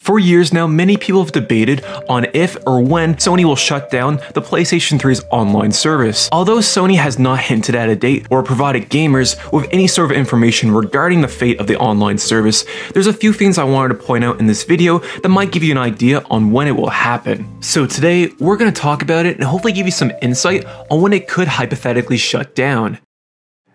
For years now, many people have debated on if or when Sony will shut down the PlayStation 3's online service. Although Sony has not hinted at a date or provided gamers with any sort of information regarding the fate of the online service, there's a few things I wanted to point out in this video that might give you an idea on when it will happen. So today, we're going to talk about it and hopefully give you some insight on when it could hypothetically shut down.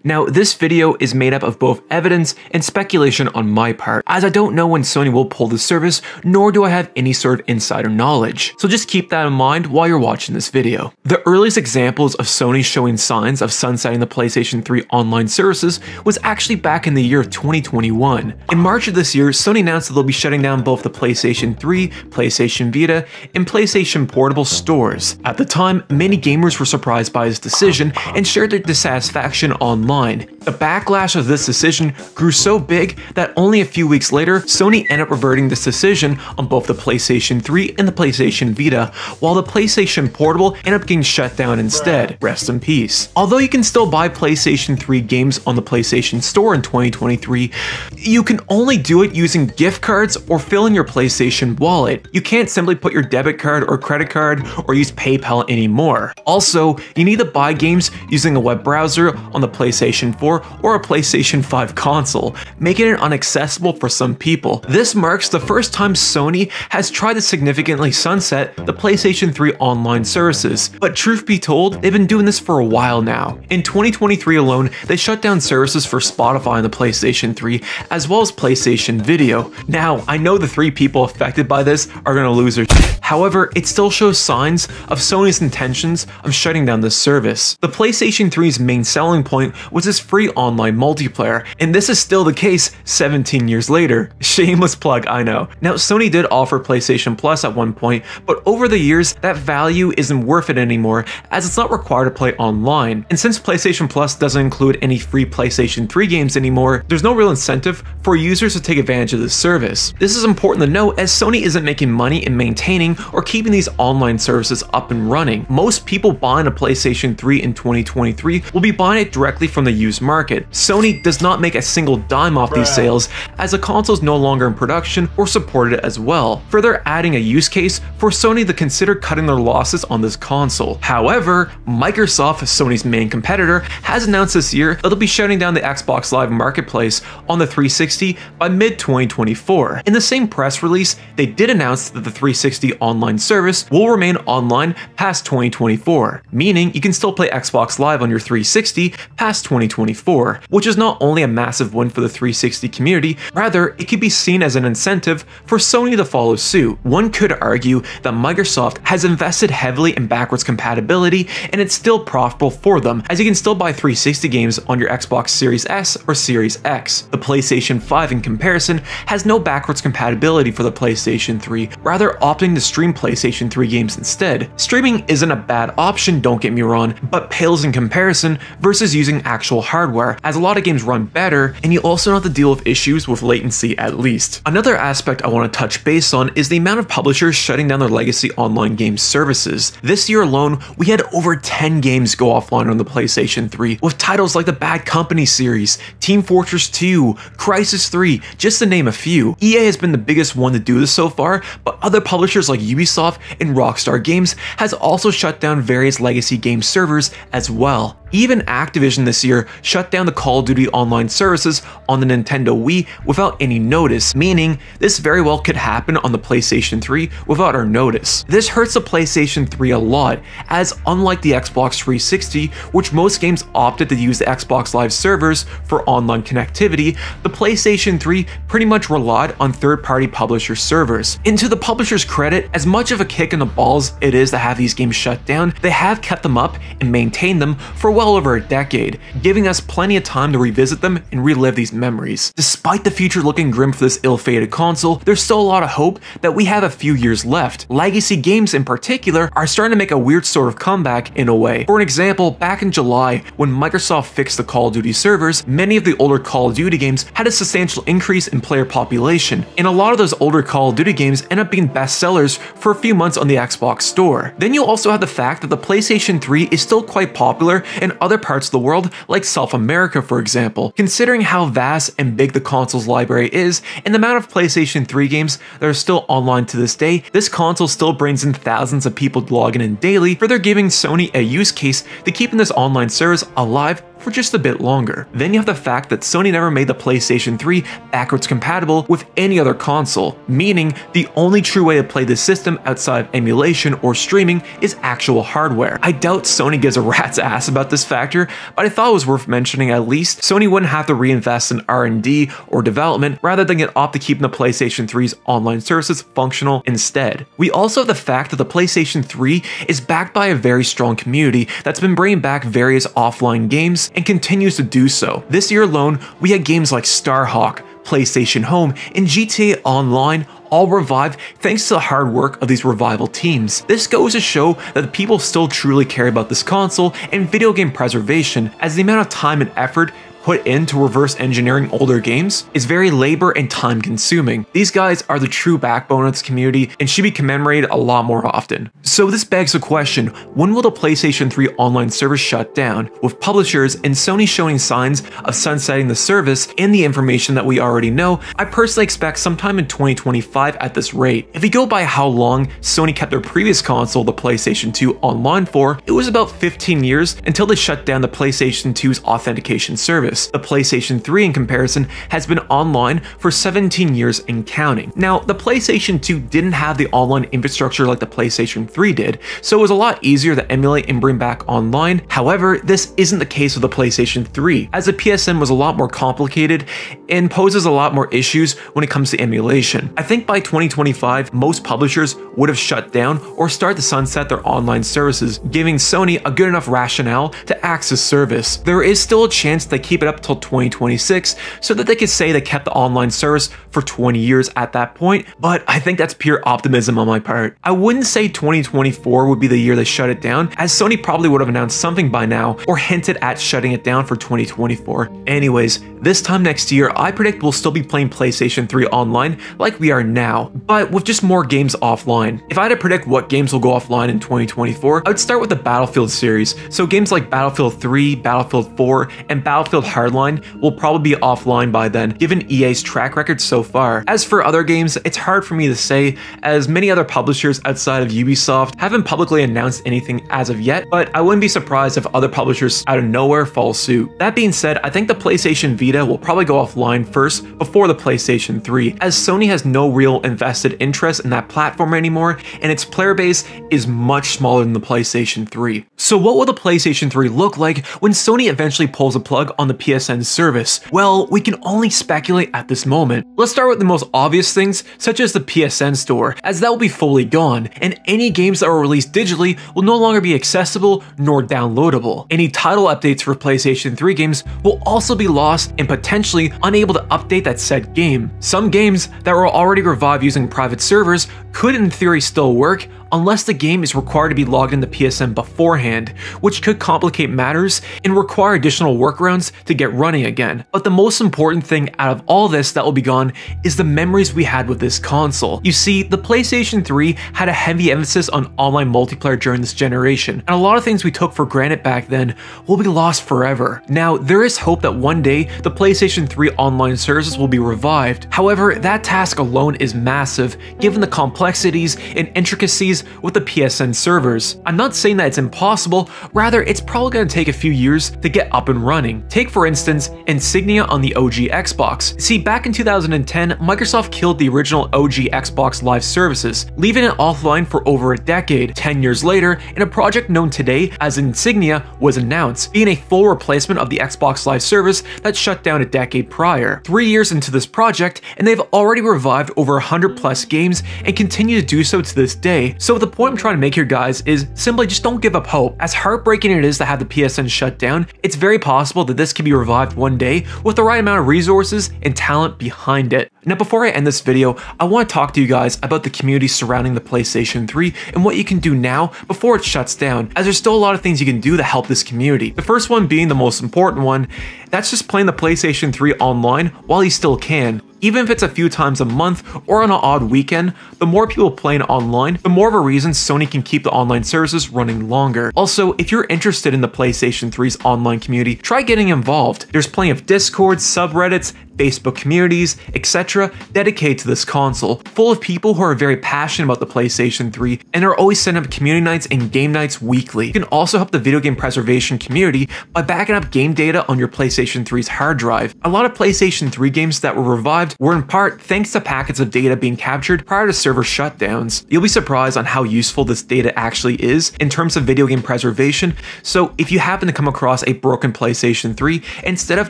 Now, this video is made up of both evidence and speculation on my part, as I don't know when Sony will pull the service, nor do I have any sort of insider knowledge. So just keep that in mind while you're watching this video. The earliest examples of Sony showing signs of sunsetting the PlayStation 3 online services was actually back in the year of 2021. In March of this year, Sony announced that they'll be shutting down both the PlayStation 3, PlayStation Vita, and PlayStation Portable stores. At the time, many gamers were surprised by this decision and shared their dissatisfaction online. The backlash of this decision grew so big that only a few weeks later, Sony ended up reverting this decision on both the PlayStation 3 and the PlayStation Vita, while the PlayStation Portable ended up getting shut down instead. Rest in peace. Although you can still buy PlayStation 3 games on the PlayStation Store in 2023, you can only do it using gift cards or fill in your PlayStation wallet. You can't simply put your debit card or credit card or use PayPal anymore. Also, you need to buy games using a web browser on the PlayStation 4 or a PlayStation 5 console, making it inaccessible for some people. This marks the first time Sony has tried to significantly sunset the PlayStation 3 online services, but truth be told, they've been doing this for a while now. In 2023 alone, they shut down services for Spotify on the PlayStation 3, as well as PlayStation Video. Now, I know the three people affected by this are gonna lose their shit. However, it still shows signs of Sony's intentions of shutting down this service. The PlayStation 3's main selling point was this free online multiplayer, and this is still the case 17 years later. Shameless plug, I know. Now, Sony did offer PlayStation Plus at one point, but over the years, that value isn't worth it anymore, as it's not required to play online. And since PlayStation Plus doesn't include any free PlayStation 3 games anymore, there's no real incentive for users to take advantage of this service. This is important to note, as Sony isn't making money in maintaining or keeping these online services up and running. Most people buying a PlayStation 3 in 2023 will be buying it directly from the used market. Sony does not make a single dime off these sales, as the console is no longer in production or supported as well, further adding a use case for Sony to consider cutting their losses on this console. However, Microsoft, Sony's main competitor, has announced this year that they'll be shutting down the Xbox Live Marketplace on the 360 by mid-2024. In the same press release, they did announce that the 360 online service will remain online past 2024, meaning you can still play Xbox Live on your 360 past 2024, which is not only a massive win for the 360 community, rather it could be seen as an incentive for Sony to follow suit. One could argue that Microsoft has invested heavily in backwards compatibility and it's still profitable for them, as you can still buy 360 games on your Xbox Series S or Series X. The PlayStation 5 in comparison has no backwards compatibility for the PlayStation 3, rather opting to stream PlayStation 3 games instead. Streaming isn't a bad option, don't get me wrong, but pales in comparison versus using actual hardware, as a lot of games run better and you also don't have to deal with issues with latency at least. Another aspect I want to touch base on is the amount of publishers shutting down their legacy online game services. This year alone, we had over 10 games go offline on the PlayStation 3, with titles like the Bad Company series, Team Fortress 2, Crysis 3, just to name a few. EA has been the biggest one to do this so far, but other publishers like Ubisoft and Rockstar Games has also shut down various legacy game servers as well. Even Activision this year shut down the Call of Duty online services on the Nintendo Wii without any notice, meaning this very well could happen on the PlayStation 3 without our notice. This hurts the PlayStation 3 a lot, as unlike the Xbox 360, which most games opted to use the Xbox Live servers for online connectivity, the PlayStation 3 pretty much relied on third-party publisher servers. And to the publisher's credit, as much of a kick in the balls it is to have these games shut down, they have kept them up and maintained them for well over a decade, giving us plenty of time to revisit them and relive these memories. Despite the future looking grim for this ill-fated console, there's still a lot of hope that we have a few years left. Legacy games in particular are starting to make a weird sort of comeback in a way. For an example, back in July, when Microsoft fixed the Call of Duty servers, many of the older Call of Duty games had a substantial increase in player population, and a lot of those older Call of Duty games end up being bestsellers for a few months on the Xbox Store. Then you also have the fact that the PlayStation 3 is still quite popular and in other parts of the world, like South America for example. Considering how vast and big the console's library is, and the amount of PlayStation 3 games that are still online to this day, this console still brings in thousands of people logging in daily, further giving Sony a use case to keeping this online service alive for just a bit longer. Then you have the fact that Sony never made the PlayStation 3 backwards compatible with any other console, meaning the only true way to play this system outside of emulation or streaming is actual hardware. I doubt Sony gives a rat's ass about this factor, but I thought it was worth mentioning at least. Sony wouldn't have to reinvest in R&D or development rather than opt to keeping the PlayStation 3's online services functional instead. We also have the fact that the PlayStation 3 is backed by a very strong community that's been bringing back various offline games and continues to do so. This year alone, we had games like StarHawk, PlayStation Home, and GTA Online all revived thanks to the hard work of these revival teams. This goes to show that the people still truly care about this console and video game preservation, as the amount of time and effort put into reverse engineering older games is very labor and time consuming. These guys are the true backbone of this community and should be commemorated a lot more often. So this begs the question, when will the PlayStation 3 online service shut down? With publishers and Sony showing signs of sunsetting the service and the information that we already know, I personally expect sometime in 2025 at this rate. If you go by how long Sony kept their previous console, the PlayStation 2, online for, it was about 15 years until they shut down the PlayStation 2's authentication service. The PlayStation 3 in comparison has been online for 17 years and counting. Now, the PlayStation 2 didn't have the online infrastructure like the PlayStation 3 did, so it was a lot easier to emulate and bring back online. However, this isn't the case with the PlayStation 3, as the PSN was a lot more complicated and poses a lot more issues when it comes to emulation. I think by 2025, most publishers would have shut down or start to sunset their online services, giving Sony a good enough rationale to access service. There is still a chance they keep it up till 2026 so that they could say they kept the online service for 20 years at that point, but I think that's pure optimism on my part. I wouldn't say 2024 would be the year they shut it down, as Sony probably would have announced something by now or hinted at shutting it down for 2024. Anyways, this time next year, I predict we'll still be playing PlayStation 3 online like we are now, but with just more games offline. If I had to predict what games will go offline in 2024, I would start with the Battlefield series, so games like Battlefield 3, Battlefield 4, and Battlefield Hardline will probably be offline by then, given EA's track record so far. As for other games, it's hard for me to say, as many other publishers outside of Ubisoft haven't publicly announced anything as of yet, but I wouldn't be surprised if other publishers out of nowhere follow suit. That being said, I think the PlayStation Vita will probably go offline first before the PlayStation 3, as Sony has no real invested interest in that platform anymore, and its player base is much smaller than the PlayStation 3. So what will the PlayStation 3 look like when Sony eventually pulls a plug on the PSN service? Well, we can only speculate at this moment. Let's start with the most obvious things, such as the PSN store, as that will be fully gone, and any games that were released digitally will no longer be accessible nor downloadable. Any title updates for PlayStation 3 games will also be lost and potentially unable to update that said game. Some games that were already revived using private servers could in theory still work, unless the game is required to be logged into PSN beforehand, which could complicate matters and require additional workarounds to get running again. But the most important thing out of all this that will be gone is the memories we had with this console. You see, the PlayStation 3 had a heavy emphasis on online multiplayer during this generation, and a lot of things we took for granted back then will be lost forever. Now, there is hope that one day the PlayStation 3 online services will be revived. However, that task alone is massive, given the complexities and intricacies with the PSN servers. I'm not saying that it's impossible, rather it's probably going to take a few years to get up and running. Take for instance, Insignia on the OG Xbox. See, back in 2010, Microsoft killed the original OG Xbox Live services, leaving it offline for over a decade. 10 years later, and a project known today as Insignia was announced, being a full replacement of the Xbox Live service that shut down a decade prior. 3 years into this project, and they've already revived over 100 plus games and continue to do so to this day. So the point I'm trying to make here, guys, is simply just don't give up hope. As heartbreaking it is to have the PSN shut down, it's very possible that this could be revived one day with the right amount of resources and talent behind it. Now, before I end this video, I want to talk to you guys about the community surrounding the PlayStation 3 and what you can do now before it shuts down, as there's still a lot of things you can do to help this community. The first one being the most important one, that's just playing the PlayStation 3 online while you still can. Even if it's a few times a month or on an odd weekend, the more people playing online, the more of a reason Sony can keep the online services running longer. Also, if you're interested in the PlayStation 3's online community, try getting involved. There's plenty of Discords, subreddits, Facebook communities, etc. dedicated to this console, full of people who are very passionate about the PlayStation 3 and are always setting up community nights and game nights weekly. You can also help the video game preservation community by backing up game data on your PlayStation 3's hard drive. A lot of PlayStation 3 games that were revived were in part thanks to packets of data being captured prior to server shutdowns. You'll be surprised on how useful this data actually is in terms of video game preservation, so if you happen to come across a broken PlayStation 3, instead of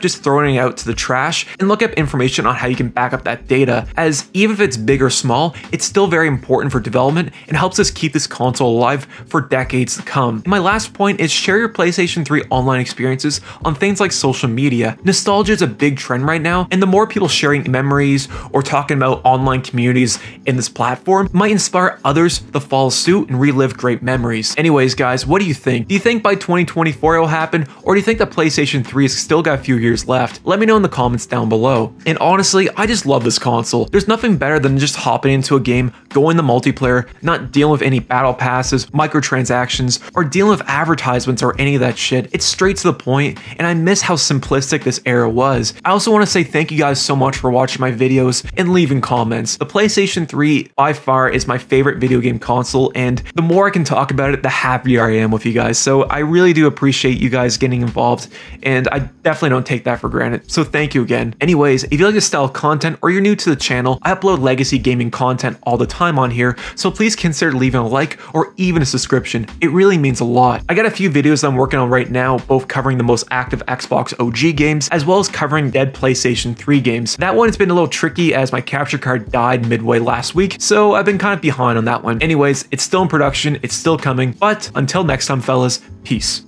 just throwing it out to the trash, and look up information on how you can back up that data, as even if it's big or small, it's still very important for development and helps us keep this console alive for decades to come. And my last point is share your PlayStation 3 online experiences on things like social media. Nostalgia is a big trend right now, and the more people sharing memories or talking about online communities in this platform might inspire others to follow suit and relive great memories. Anyways guys, what do you think? Do you think by 2024 it will happen, or do you think the PlayStation 3 has still got a few years left? Let me know in the comments down below. And honestly, I just love this console. There's nothing better than just hopping into a game, going to multiplayer, not dealing with any battle passes, microtransactions, or dealing with advertisements or any of that shit. It's straight to the point, and I miss how simplistic this era was. I also want to say thank you guys so much for watching my videos and leaving comments. The PlayStation 3 by far is my favorite video game console, and the more I can talk about it, the happier I am with you guys. So I really do appreciate you guys getting involved, and I definitely don't take that for granted. So thank you again. Anyways, if you like this style of content or you're new to the channel, I upload legacy gaming content all the time on here, so please consider leaving a like or even a subscription. It really means a lot. I got a few videos I'm working on right now, both covering the most active Xbox OG games, as well as covering dead PlayStation 3 games. That one has been a little tricky as my capture card died midway last week, so I've been kind of behind on that one. Anyways, it's still in production, it's still coming, but until next time fellas, peace.